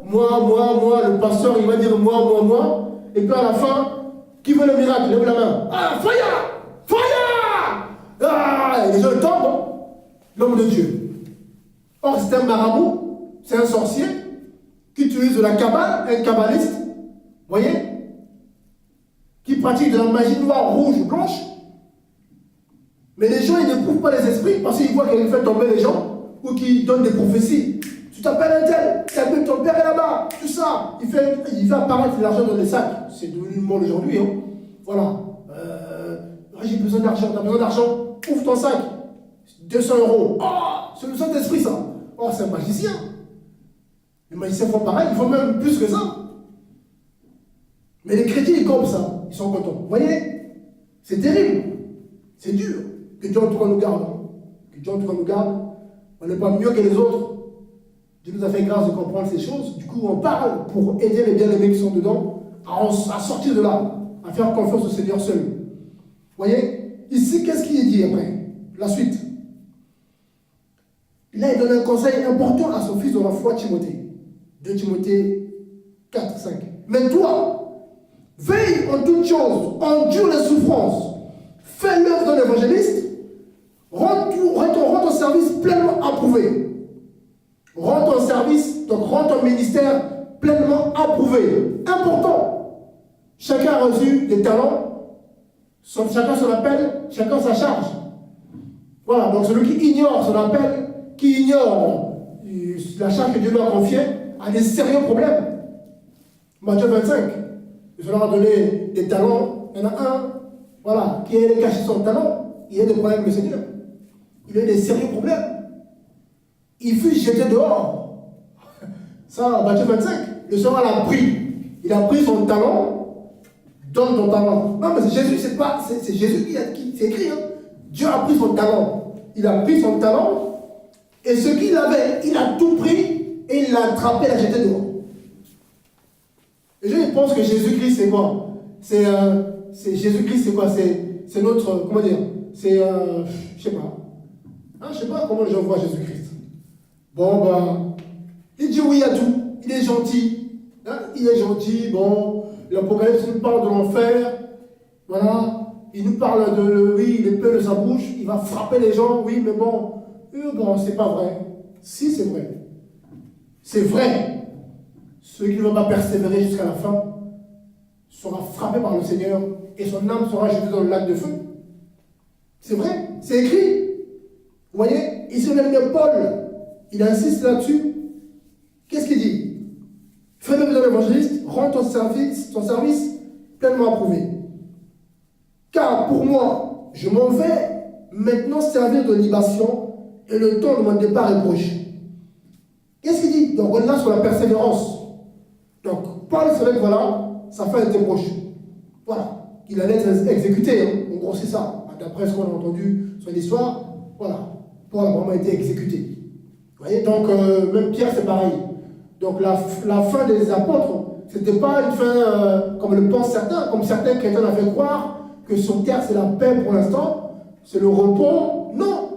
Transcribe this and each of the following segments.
le pasteur, il va dire moi. Et puis à la fin, qui veut le miracle? Lève la main. Ah, fire! Fire! Ah, et les gens tombent. L'homme de Dieu. Or, c'est un marabout, c'est un sorcier qui utilise de la kabbale, un kabbaliste, voyez, qui pratique de la magie noire, rouge, blanche. Mais les gens, ils n'éprouvent pas les esprits parce qu'ils voient qu'il fait tomber les gens ou qu'il donne des prophéties. Tu t'appelles un tel, ton père est là-bas, tout ça. Il fait apparaître l'argent dans les sacs. C'est devenu le monde aujourd'hui. Hein. Voilà. J'ai besoin d'argent, t'as besoin d'argent, ouvre ton sac. 200 €. Oh, c'est le Saint-Esprit, ça. Oh, c'est un magicien. Les magiciens font pareil, ils font même plus que ça. Mais les chrétiens, ils comptent ça. Ils sont contents. Vous voyez? C'est terrible. C'est dur. Que Dieu en tout cas nous garde. Que Dieu en tout cas nous garde. On n'est pas mieux que les autres. Dieu nous a fait grâce de comprendre ces choses. Du coup, on parle pour aider les bien-aimés qui sont dedans à sortir de là, à faire confiance au Seigneur seul. Vous voyez? Ici, qu'est-ce qui est dit après? La suite. Là, il donne un conseil important à son fils dans la foi, Timothée. 2 Timothée 4, 5. Mais toi, veille en toutes choses, endure les souffrances, fais l'œuvre de l'évangéliste, rends ton service pleinement approuvé. Rends ton service, donc rends ton ministère pleinement approuvé. Important. Chacun a reçu des talents, chacun son appel, chacun sa charge. Voilà, donc celui qui ignore son appel, qui ignore la charge que Dieu lui a confiée, a des sérieux problèmes. Matthieu 25, il leur a donné des talents. Il y en a un, voilà, qui a caché son talent, il a des problèmes avec le Seigneur. Il a des sérieux problèmes. Il fut jeté dehors. Ça, Matthieu 25, le Seigneur l'a pris. Il a pris son talent, donne ton talent. Non, mais c'est Jésus, c'est Jésus qui c'est écrit. Hein. Dieu a pris son talent. Il a pris son talent. Et ce qu'il avait, il a tout pris et il l'a attrapé, il l'a jeté dehors. Les gens ils pensent que Jésus-Christ c'est quoi? C'est Jésus-Christ c'est quoi? C'est notre, comment dire? C'est, je sais pas. Hein, je sais pas comment les gens voient Jésus-Christ. Bon, ben, il dit oui à tout. Il est gentil. Hein, il est gentil. Bon, l'Apocalypse nous parle de l'enfer. Voilà. Il nous parle de, oui, il est plein de sa bouche. Il va frapper les gens. Oui, mais bon. Bon, c'est pas vrai. Si, c'est vrai. C'est vrai. Celui qui ne va pas persévérer jusqu'à la fin sera frappé par le Seigneur et son âme sera jetée dans le lac de feu. C'est vrai. C'est écrit. Vous voyez, ici, même Paul, il insiste là-dessus. Qu'est-ce qu'il dit? Fais l'œuvre de l'évangéliste, rends ton service pleinement approuvé. Car pour moi, je m'en vais maintenant servir de libation et le temps de mon départ est proche. Qu'est-ce qu'il dit? Donc on est là sur la persévérance. Donc Paul savait que voilà, sa fin était proche. Voilà, qu'il allait être exécuté. Hein. En gros, c'est ça. D'après ce qu'on a entendu sur l'histoire, voilà, Paul a vraiment été exécuté. Vous voyez, donc même Pierre, c'est pareil. Donc la fin des apôtres, c'était pas une fin comme le pensent certains, comme certains chrétiens ont fait croire que sur terre c'est la paix pour l'instant, c'est le repos. Non.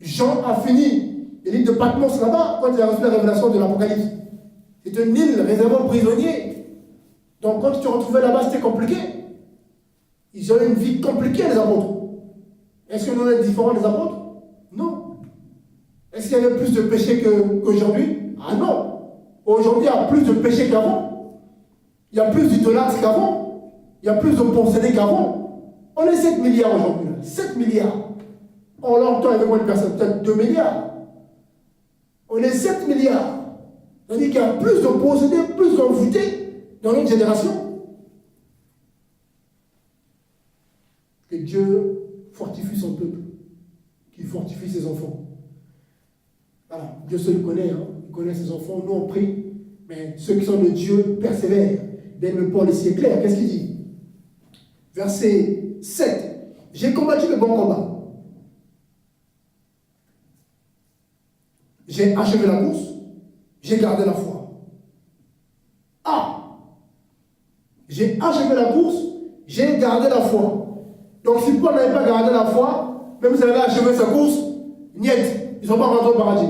Jean a fini l'île de Patmos là-bas quand il a reçu la révélation de l'Apocalypse. C'est une île réservée aux prisonniers. Donc quand tu te retrouvais là-bas, c'était compliqué. Ils ont une vie compliquée, les apôtres. Est-ce que nous sommes différents des apôtres? Non. Est-ce qu'il y avait plus de péché qu'aujourd'hui? Ah non. Aujourd'hui, il y a plus de péché qu'avant. Il y a plus d'idolâtres qu'avant. Il y a plus de possédés qu'avant. On est 7 milliards aujourd'hui. 7 milliards. En leur temps, il y avait moins de personnes, peut-être 2 milliards. On est 7 milliards. C'est-à-dire qu'il y a plus de possédés, plus d'envoûtés dans notre génération. Que Dieu fortifie son peuple, qu'il fortifie ses enfants. Voilà, Dieu seul le connaît, hein. Il connaît ses enfants, nous on prie, mais ceux qui sont de Dieu persévèrent. Même Paul ici est clair, qu'est-ce qu'il dit? Verset 7. J'ai combattu le bon combat. J'ai achevé la course, j'ai gardé la foi. Ah! J'ai achevé la course, j'ai gardé la foi. Donc si Paul n'avait pas gardé la foi, même s'il avait achevé sa course, niet, ils ne sont pas rentrés au paradis.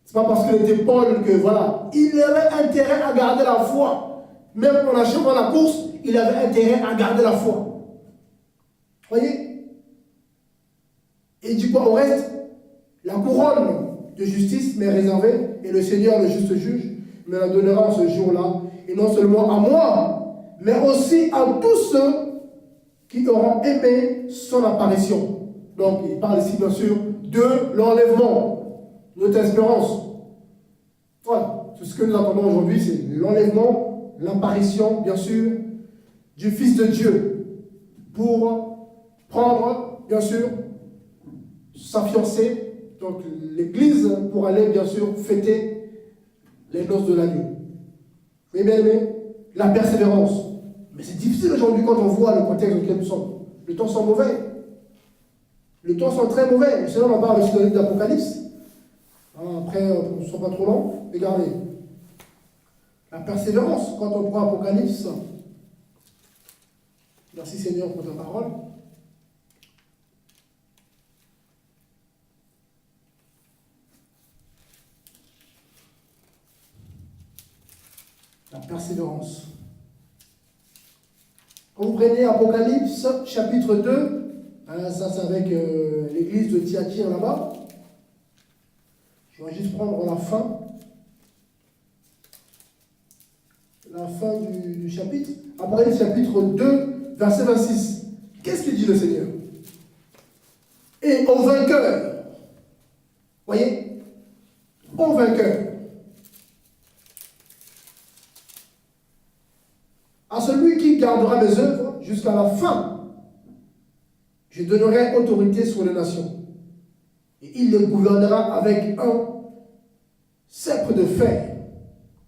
C'est pas parce qu'il était Paul que voilà. Il avait intérêt à garder la foi. Même en achevant la course, il avait intérêt à garder la foi. Voyez? Et il dit quoi au reste? La couronne de justice m'est réservée et le Seigneur, le juste juge, me la donnera en ce jour-là. Et non seulement à moi, mais aussi à tous ceux qui auront aimé son apparition. Donc, il parle ici, bien sûr, de l'enlèvement, notre espérance. Voilà, tout ce que nous attendons aujourd'hui, c'est l'enlèvement, l'apparition, bien sûr, du Fils de Dieu pour prendre, bien sûr, sa fiancée, donc l'Église, pour aller, bien sûr, fêter les noces de l'agneau. Oui, bien aimé, la persévérance. Mais c'est difficile aujourd'hui quand on voit le contexte dans lequel nous sommes. Les temps sont mauvais. Les temps sont très mauvais. Sinon, on en parle aussi dans le livre d'Apocalypse. Après, on ne sera pas trop long. Regardez. La persévérance, quand on prend Apocalypse. Merci Seigneur pour ta parole. La persévérance. Quand vous prenez Apocalypse, chapitre 2, ça c'est avec l'église de Thyatire là-bas. Je vais juste prendre la fin. La fin du chapitre. Apocalypse chapitre 2, verset 26. Qu'est-ce qu'il dit le Seigneur? Et au vainqueur. Voyez? Au vainqueur. À celui qui gardera mes œuvres jusqu'à la fin, je donnerai autorité sur les nations. Et il les gouvernera avec un sceptre de fer.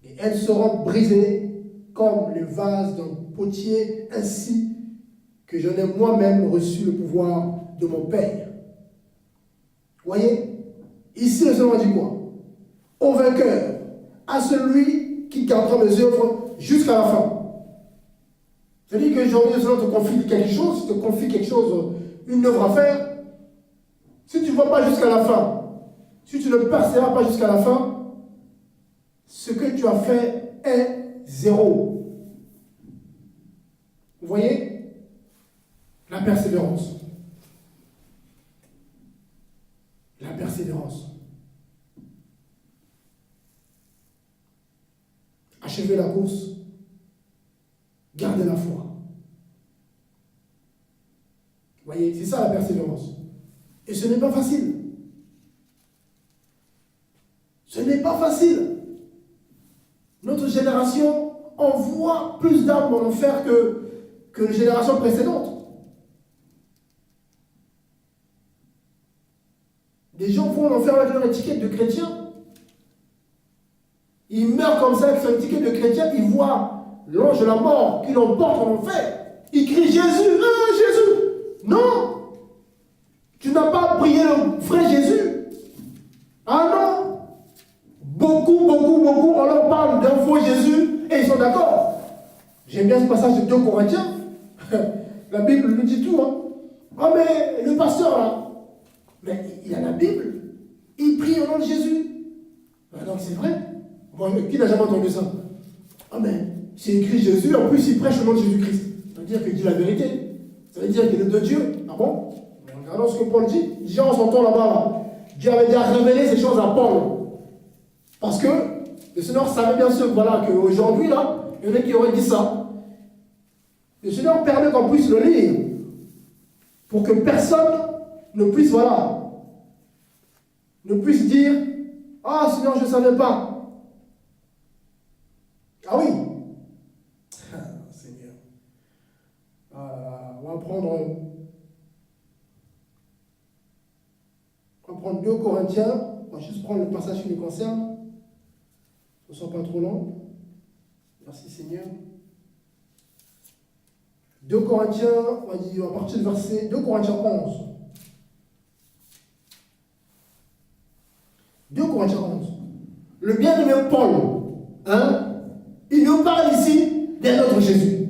Et elles seront brisées comme les vases d'un potier, ainsi que j'en ai moi-même reçu le pouvoir de mon Père. Voyez? Ici, le Seigneur dit quoi? Au vainqueur, à celui qui gardera mes œuvres jusqu'à la fin. C'est-à-dire qu'aujourd'hui, le Seigneur te confie quelque chose, une œuvre à faire. Si tu ne vas pas jusqu'à la fin, si tu ne persévères pas jusqu'à la fin, ce que tu as fait est zéro. Vous voyez? La persévérance. La persévérance. Achever la course. Gardez la foi. Vous voyez, c'est ça la persévérance. Et ce n'est pas facile. Ce n'est pas facile. Notre génération envoie plus d'âmes en enfer que les générations précédentes. Des gens vont en enfer avec leur étiquette de chrétien. Ils meurent comme ça avec son étiquette de chrétien, ils voient l'ange de la mort qui l'emporte en enfer. Il crie Jésus, Jésus. Non, tu n'as pas prié le vrai Jésus. Ah non. Beaucoup, on leur parle d'un faux Jésus et ils sont d'accord. J'aime bien ce passage de 2 Corinthiens. La Bible nous dit tout. Hein. Ah mais le pasteur là, mais il a la Bible. Il prie au nom de Jésus. Ah, donc c'est vrai. Bon, qui n'a jamais entendu ça? Ah mais c'est écrit Jésus, en plus il prêche au nom de Jésus-Christ. Ça veut dire qu'il dit la vérité. Ça veut dire qu'il est de Dieu. Ah bon? Regardons ce que Paul dit. Déjà en son temps là-bas, là, Dieu avait déjà révélé ces choses à Paul. Parce que le Seigneur savait bien sûr voilà, qu'aujourd'hui, là, il y en a qui auraient dit ça. Le Seigneur permet qu'on puisse le lire. Pour que personne ne puisse, voilà, ne puisse dire ah Seigneur, je ne savais pas. Ah oui. Seigneur. On va prendre 2 Corinthiens. On va juste prendre le passage qui nous concerne. Ne soit pas trop long. Merci Seigneur. 2 Corinthiens, on va dire à partir du verset 2 Corinthiens 11. 2 Corinthiens 11. Le bien-aimé Paul, hein, il nous parle ici d'un autre Jésus.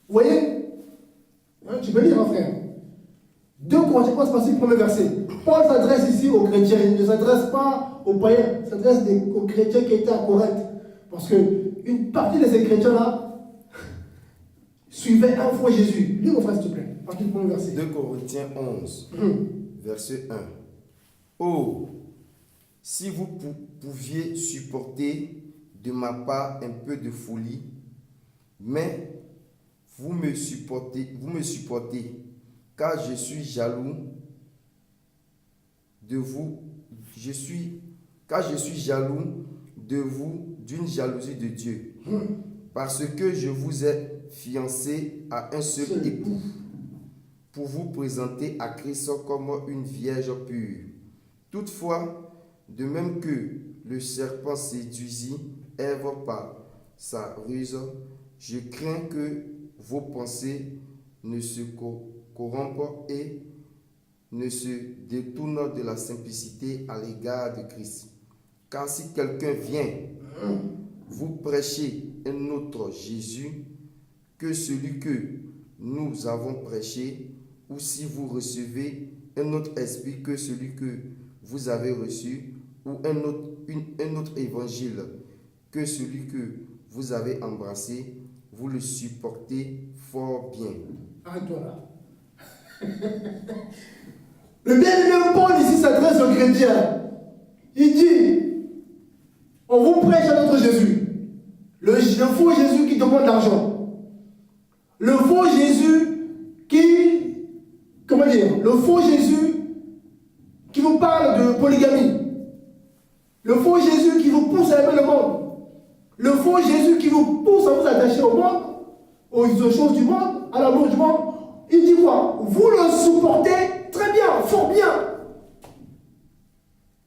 Vous voyez? Hein, tu peux lire, hein, frère. 2 Corinthiens 11, c'est le premier verset. Paul s'adresse ici aux chrétiens, il ne s'adresse pas aux païens, il s'adresse aux chrétiens qui étaient à Corinthe. Parce qu'une partie de ces chrétiens-là suivaient un fois Jésus. Lis mon frère, s'il te plaît. Partie du premier verset. 2 Corinthiens 11, verset 1. Oh, si vous pouviez supporter de ma part un peu de folie, mais vous me supportez, car je suis jaloux de vous, car je suis jaloux de vous d'une jalousie de Dieu, parce que je vous ai fiancé à un seul époux, pour vous présenter à Christ comme une vierge pure. Toutefois, de même que le serpent séduisit Ève par sa ruse, je crains que vos pensées ne se corrompent et ne se détournent de la simplicité à l'égard de Christ. Car si quelqu'un vient vous prêcher un autre Jésus que celui que nous avons prêché, ou si vous recevez un autre esprit que celui que vous avez reçu, ou un autre évangile que celui que vous avez embrassé, vous le supportez fort bien. Arrête-toi là. Le bien-aimé Paul ici s'adresse aux chrétiens. Il dit, on vous prêche à notre Jésus. Le faux Jésus qui demande l'argent. Le faux Jésus qui, le faux Jésus qui vous parle de polygamie. Le faux Jésus qui vous pousse à aimer le monde. Le faux Jésus qui vous pousse à vous attacher au monde, aux choses du monde, à l'amour du monde. Il dit quoi? Vous le supportez très bien, fort bien.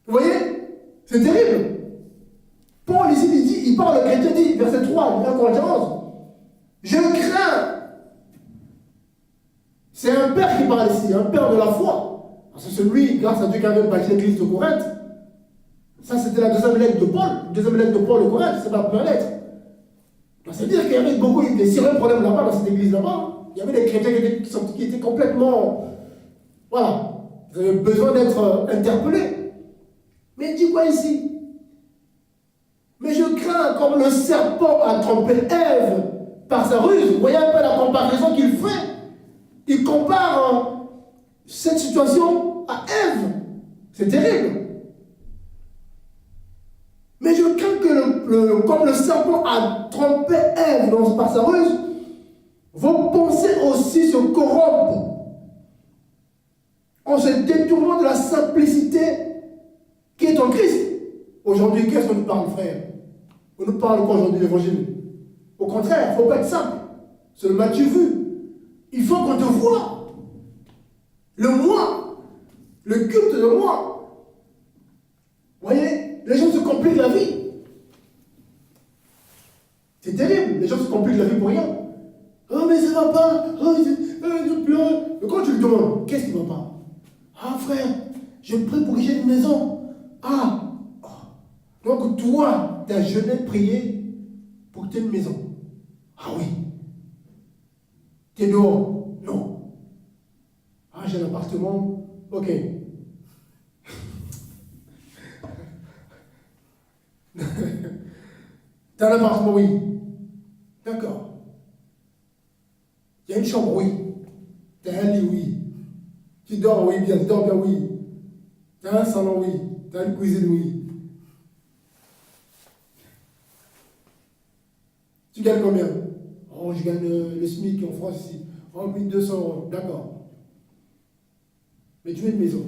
Vous voyez? C'est terrible. Paul ici, il parle au chrétien, dit, verset 3, 1 Corinthiens 11. Je crains. C'est un père qui parle ici, un père de la foi. Parce que celui, grâce à Dieu, qui avait bâti l'église de Corinthe, ça c'était la deuxième lettre de Paul, au Corinthe, c'est pas la première lettre. C'est-à-dire qu'il y avait beaucoup de sérieux problèmes là-bas, dans cette église là-bas. Il y avait des chrétiens qui étaient complètement. Voilà. Ils avaient besoin d'être interpellés. Mais il dit quoi ici? Mais je crains, comme le serpent a trompé Ève par sa ruse. Vous voyez un peu la comparaison qu'il fait. Il compare cette situation à Ève. C'est terrible. Mais je crains que, comme le serpent a trompé Ève par sa ruse, vos pensées aussi se corrompent en se détournant de la simplicité qui est en Christ. Aujourd'hui, qu'est-ce qu'on nous parle, frère? On nous parle quoi aujourd'hui, l'évangile? Au contraire, il ne faut pas être simple. C'est le Matthieu vu. Il faut qu'on te voie. Le moi. Le culte de moi. Vous voyez, les gens se compliquent la vie. C'est terrible. Les gens se compliquent la vie pour rien. Oh, mais ça va pas. Oh, je pleure. Mais quand tu lui demandes, qu'est-ce qui va pas? Ah, frère, je prie pour que j'ai une maison. Ah. Donc, toi, tu as jeûné, prié pour que tu aies une maison. Ah oui. Tu es dehors? Non. Ah, j'ai un appartement? Ok. T'as un appartement? Oui. D'accord. Il y a une chambre? Oui. T'as un lit? Oui. Tu dors? Oui, bien. Tu dors bien? Oui. T'as un salon? Oui. T'as une cuisine? Oui. Tu gagnes combien? Oh, je gagne le SMIC en France ici. Oh, 1200 €. D'accord. Mais tu veux une maison.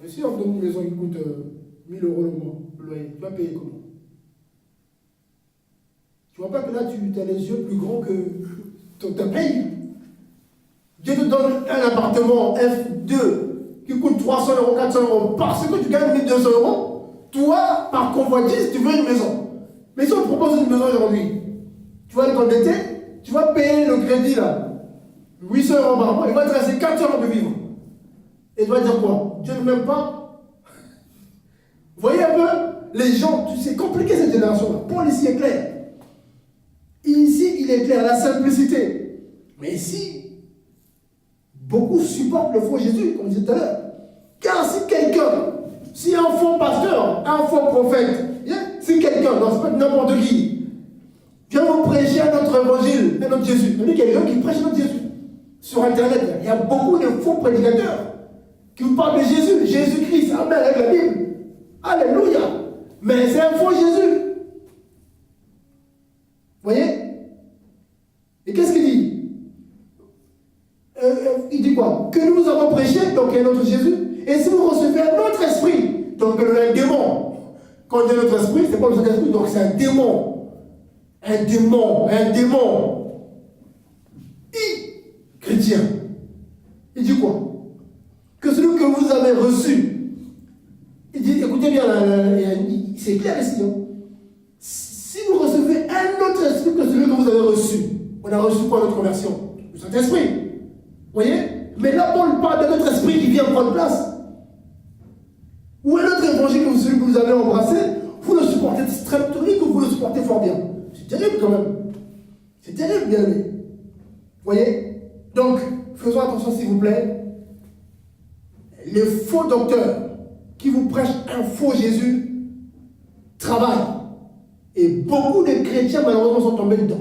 Mais si on te donne une maison qui coûte 1000 € le mois, le loyer, tu vas payer comment? Tu vois pas que là, tu as les yeux plus grands que ta paye? Dieu te donne un appartement F2 qui coûte 300 €, 400 € parce que tu gagnes 1200 €. Toi, par convoitise, tu veux une maison. Mais si on te propose une maison aujourd'hui, tu vas t'endetter, tu vas payer le crédit là, 800 € par mois, il va te rester 400 € de vivre. Et tu vas dire quoi? Dieu ne m'aime pas? Vous voyez un peu? Les gens, c'est compliqué cette génération-là. Paul ici est clair. Ici, il est clair, la simplicité. Mais ici, beaucoup supportent le faux Jésus, comme je disais tout à l'heure. Car si quelqu'un Si un faux pasteur, un faux prophète, si quelqu'un, non, c'est pas n'importe qui, vient vous prêcher un autre évangile, un autre Jésus, il y a quelqu'un qui prêche un autre Jésus. Sur Internet, il y a beaucoup de faux prédicateurs qui vous parlent de Jésus, Jésus-Christ, amen, avec la Bible. Alléluia. Mais c'est un faux Jésus. Vous voyez? Et qu'est-ce qu'il dit? Il dit quoi? Que nous avons prêché, donc il y a notre Jésus. Et si vous recevez un autre esprit, donc un démon. Quand on dit notre esprit, c'est pas le Saint-Esprit, donc c'est un démon. Un démon, un démon. Chrétien. Il dit quoi? Que celui que vous avez reçu. Il dit, écoutez bien, c'est clair ici. Hein? Si vous recevez un autre esprit que celui que vous avez reçu, on a reçu quoi notre conversion? Le Saint-Esprit. Vous voyez? Mais là, Paul parle d'un autre esprit qui vient prendre place. Ou un autre évangile que celui que vous avez embrassé, vous le supportez très tonique ou vous le supportez fort bien. C'est terrible quand même. C'est terrible, bien aimé. Vous voyez? Donc, faisons attention s'il vous plaît. Les faux docteurs qui vous prêchent un faux Jésus travaillent. Et beaucoup de chrétiens, malheureusement, sont tombés dedans.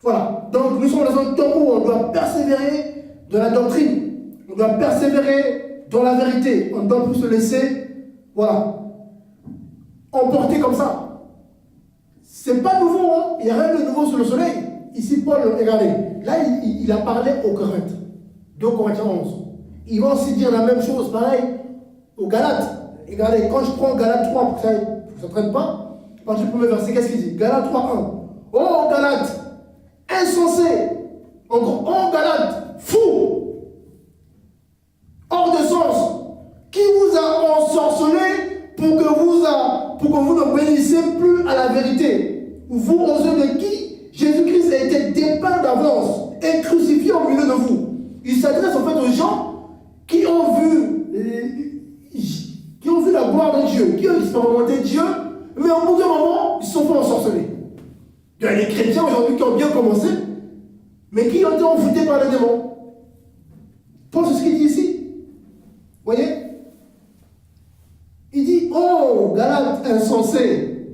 Voilà. Donc, nous sommes dans un temps où on doit persévérer dans la doctrine. On doit persévérer dans la vérité. On ne doit plus se laisser, voilà, emporter comme ça. C'est pas nouveau, hein. Il n'y a rien de nouveau sous le soleil. Ici, Paul, regardez, là, il a parlé aux Corinthiens, 2 Corinthiens 11. Il va aussi dire la même chose, pareil, aux Galates. Regardez, quand je prends Galates 3, pour que ça ne traîne pas, quand je prends le verset, qu'est-ce qu'il dit? Galates 3, 1. Oh, Galates, insensé. Encore, oh, Galates, fou. Hors de sens. Qui vous a ensorcelé pour que vous n'obéissiez plus à la vérité? Vous, aux yeux de qui Jésus-Christ a été dépeint d'avance et crucifié au milieu de vous. Il s'adresse en fait aux gens qui ont vu la gloire de Dieu, qui ont expérimenté Dieu, mais au bout d'un moment, ils se sont fait ensorceler. Il y a les chrétiens aujourd'hui qui ont bien commencé, mais qui ont été envoûtés par les démons. Paul, c'est ce qu'il dit ici. Vous voyez? Il dit, oh, Galates insensés,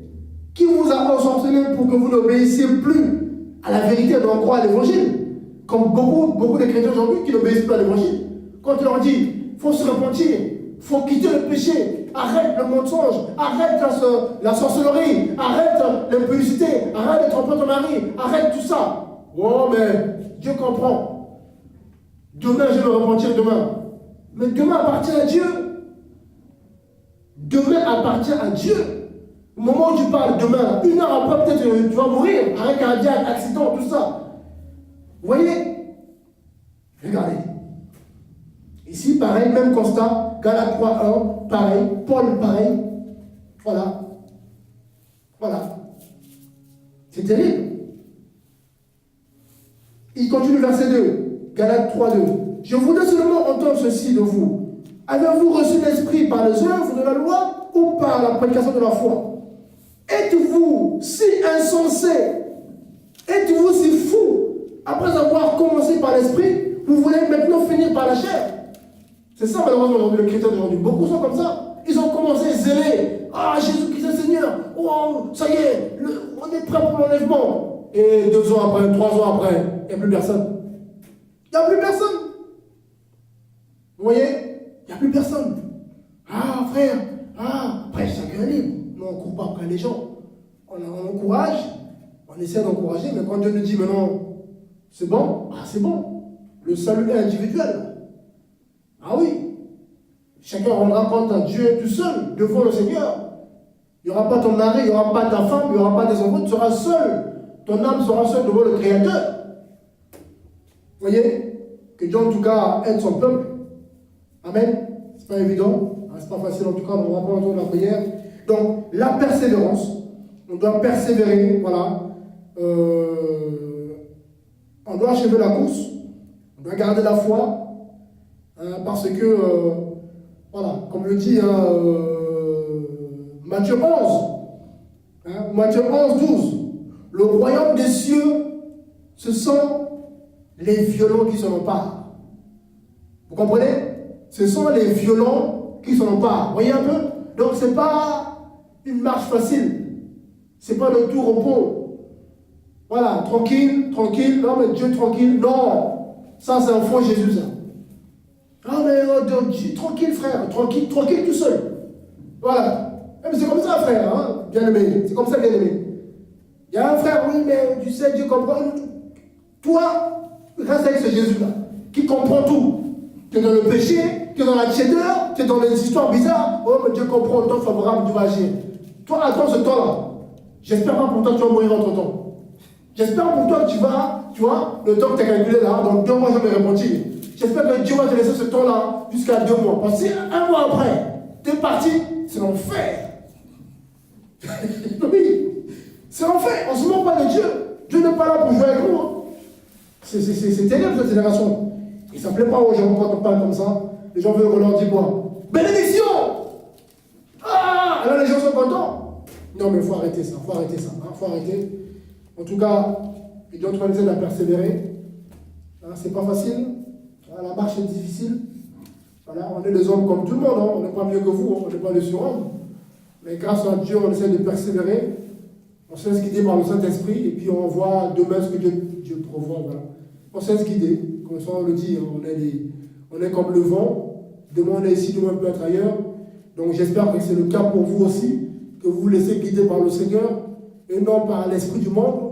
qui vous a ensorcelé pour que vous n'obéissiez plus à la vérité et non croire à l'évangile? Comme beaucoup de chrétiens aujourd'hui qui n'obéissent plus à l'évangile. Quand on leur dit, il faut se repentir, il faut quitter le péché, arrête le mensonge, arrête la sorcellerie, arrête l'impudicité, arrête de tromper ton mari, arrête tout ça. Oh, mais Dieu comprend. Demain, je vais me repentir demain. Mais demain appartient à Dieu. Demain appartient à Dieu. Au moment où tu parles demain, 1 heure après, peut-être tu vas mourir, arrêt cardiaque, accident, tout ça. Vous voyez? Regardez. Ici, pareil, même constat, Galates 3:1, pareil, Paul, pareil. Voilà. Voilà. C'est terrible. Il continue verset 2, Galates 3:2. Je voudrais seulement entendre ceci de vous. Avez-vous reçu l'Esprit par les œuvres de la loi ou par la prédication de la foi? Êtes-vous si insensé? Êtes-vous si fou? Après avoir commencé par l'Esprit, vous voulez maintenant finir par la chair? C'est ça malheureusement aujourd'hui, le chrétien d'aujourd'hui. Beaucoup sont comme ça. Ils ont commencé zélés. Ah, Jésus-Christ est Seigneur. Oh, ça y est, on est prêt pour l'enlèvement. Et 2 ans après, 3 ans après, il n'y a plus personne. Il n'y a plus personne. Vous voyez? Il n'y a plus personne. Ah, frère, après chacun est libre. Non, on ne court pas après les gens. On encourage, on essaie d'encourager, mais quand Dieu nous dit maintenant, c'est bon, c'est bon. Le salut est individuel. Ah oui. Chacun rendra compte à Dieu tout seul, devant le Seigneur. Il n'y aura pas ton mari, il n'y aura pas ta femme, il n'y aura pas des enfants, tu seras seul. Ton âme sera seule devant le Créateur. Vous voyez? Que Dieu en tout cas aide son peuple. Amen. C'est pas évident. C'est pas facile en tout cas, on va pas entendre la prière. Donc, la persévérance. On doit persévérer, voilà. On doit achever la course. On doit garder la foi. Parce que, voilà, comme le dit Matthieu 11. Matthieu 11, 12. Le royaume des cieux, ce sont les violents qui s'en emparent. Vous comprenez? Ce sont les violents qui s'en emparent. Vous voyez un peu? Donc ce n'est pas une marche facile. Ce n'est pas le tout repos. Voilà, tranquille, tranquille. Non, mais Dieu tranquille. Non. Ça, c'est un faux Jésus, ça. Ah, mais tranquille, frère. Tranquille, tranquille tout seul. Voilà. Mais c'est comme ça, frère, hein, bien aimé. C'est comme ça, bien aimé. Il y a un frère, oui, mais tu sais, Dieu comprend. Toi, reste avec ce Jésus-là, qui comprend tout. Tu es dans le péché, tu es dans la tiédeur, tu es dans les histoires bizarres. Oh, mais Dieu comprend le temps favorable, Dieu va agir. Toi, attends ce temps-là. J'espère pas pour toi que tu vas mourir entre temps. J'espère pour toi que tu vas, tu vois, le temps que tu as calculé là, dans 2 mois, je vais repentir. J'espère que Dieu va te laisser ce temps-là jusqu'à 2 mois. Parce que 1 mois après, tu es parti, c'est l'enfer. Oui, c'est l'enfer. On ne se moque pas de Dieu. Dieu n'est pas là pour jouer avec nous. Hein. C'est terrible cette génération. Et ça ne plaît pas aux gens quand on parle comme ça. Les gens veulent qu'on leur dise quoi? Bénédiction! Ah! Alors les gens sont contents. Non mais il faut arrêter ça, il faut arrêter ça. Hein, faut arrêter. En tout cas, il doit nous aider à persévérer. Hein, c'est pas facile. Hein, la marche est difficile. Voilà, on est des hommes comme tout le monde. Hein. On n'est pas mieux que vous. Hein. On n'est pas des surhommes. Mais grâce à Dieu, on essaie de persévérer. On se laisse guider par le Saint-Esprit. Et puis on voit demain ce que Dieu pourvoit. Voilà. On se laisse guider. Comme ça, on le dit. Hein. On est comme le vent. Demain, on est ici, demain, on peut être ailleurs. Donc j'espère que c'est le cas pour vous aussi. Que vous vous laissez guider par le Seigneur. Et non par l'esprit du monde.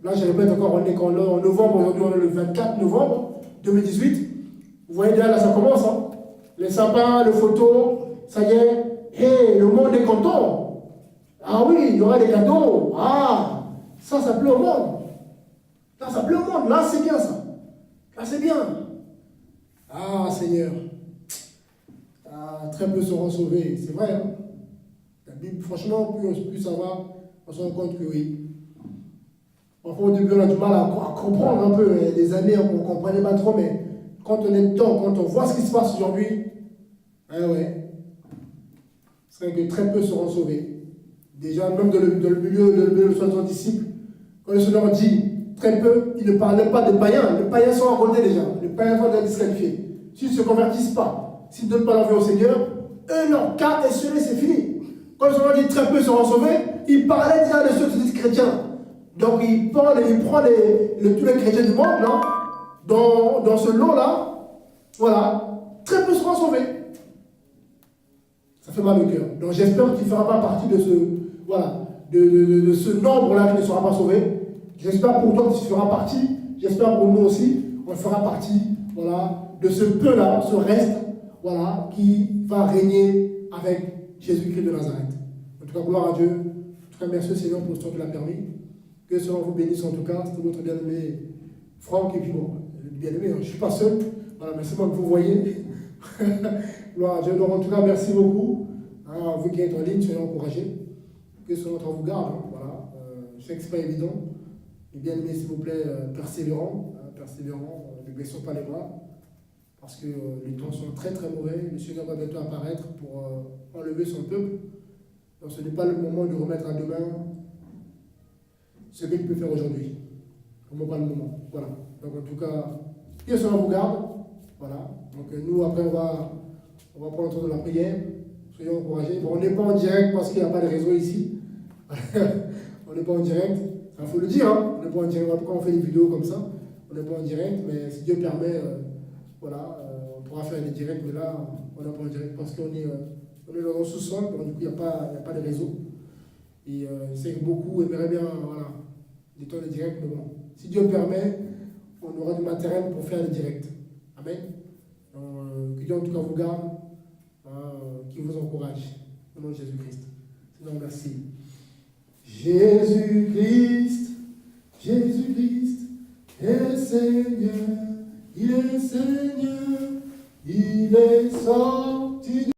Là, je répète encore, on est en novembre. Aujourd'hui, on est le 24 novembre 2018. Vous voyez déjà, là, ça commence. Hein. Les sapins, les photos, ça y est. Hey, le monde est content. Ah oui, il y aura des cadeaux. Ah, ça plaît au monde. Là, ça plaît au monde. Là, c'est bien ça. Là, c'est bien. Ah, Seigneur. Ah, très peu seront sauvés. C'est vrai. Hein? La Bible, franchement, plus ça va, on se rend compte que oui. Parfois, au début, on a du mal à comprendre un peu. Il y a des années, on ne comprenait pas trop, mais quand on est dedans, quand on voit ce qui se passe aujourd'hui, ah ouais. C'est vrai que très peu seront sauvés. Déjà, même dans le milieu de 60 disciples, quand le Seigneur dit très peu, il ne parlait pas des païens. Les païens sont enrôlés déjà. Les païens sont déjà disqualifiés. S'ils ne se convertissent pas, s'ils ne donnent pas leur vie au Seigneur, eux, leur cas est scellé, c'est fini. Quand le Seigneur dit très peu seront sauvés, il parlait déjà de ceux qui se disent chrétiens. Donc il prend tous les chrétiens du monde, là, dans ce lot-là, voilà, très peu seront sauvés. Ça fait mal au cœur. Donc j'espère qu'il ne fera pas partie de ce, voilà, de ce nombre-là qui ne sera pas sauvé. J'espère pour toi que tu feras partie. J'espère pour nous aussi, on fera partie, voilà, de ce peu-là, ce reste, voilà, qui va régner avec Jésus-Christ de Nazareth. En tout cas, gloire à Dieu. En tout cas, merci au Seigneur pour ce temps qu'il a permis. Que le Seigneur vous bénisse en tout cas. C'est notre bien-aimé Franck. Et puis bon, bien-aimé, je ne suis pas seul. Voilà, mais c'est moi que vous voyez. Gloire à Dieu. Donc en tout cas, merci beaucoup. Hein, vous qui êtes en ligne, soyez encouragés. Que ce soit vous garde. Hein, voilà. Je sais que ce n'est pas évident. Mais bien aimé, s'il vous plaît, persévérant. Persévérant, ne baissons pas les bras. Parce que les temps sont très très mauvais. Le Seigneur va bientôt apparaître pour enlever son peuple. Donc ce n'est pas le moment de remettre à demain ce qu'il peut faire aujourd'hui. Vraiment pas le moment. Voilà. Donc en tout cas, que cela vous garde. Voilà. Donc nous, après, on va prendre le temps de la prière. Soyons encouragés. Bon, on n'est pas en direct parce qu'il n'y a pas de réseau ici. On n'est pas en direct. Il faut le dire. Hein. On n'est pas en direct. Pourquoi on fait des vidéos comme ça? On n'est pas en direct. Mais si Dieu permet, voilà, on pourra faire des directs. Mais là, on n'est pas en direct parce qu'on est dans un sous-sol. Donc du coup, il n'y a pas de réseau. Et je sais que beaucoup aimeraient bien, voilà, des temps de direct, mais bon, si Dieu permet, on aura du matériel pour faire les directs. Amen. Que Dieu en tout cas vous garde, qui vous encourage. Au nom de Jésus-Christ. Seigneur, merci. Jésus-Christ est Seigneur, il est Seigneur, il est sorti.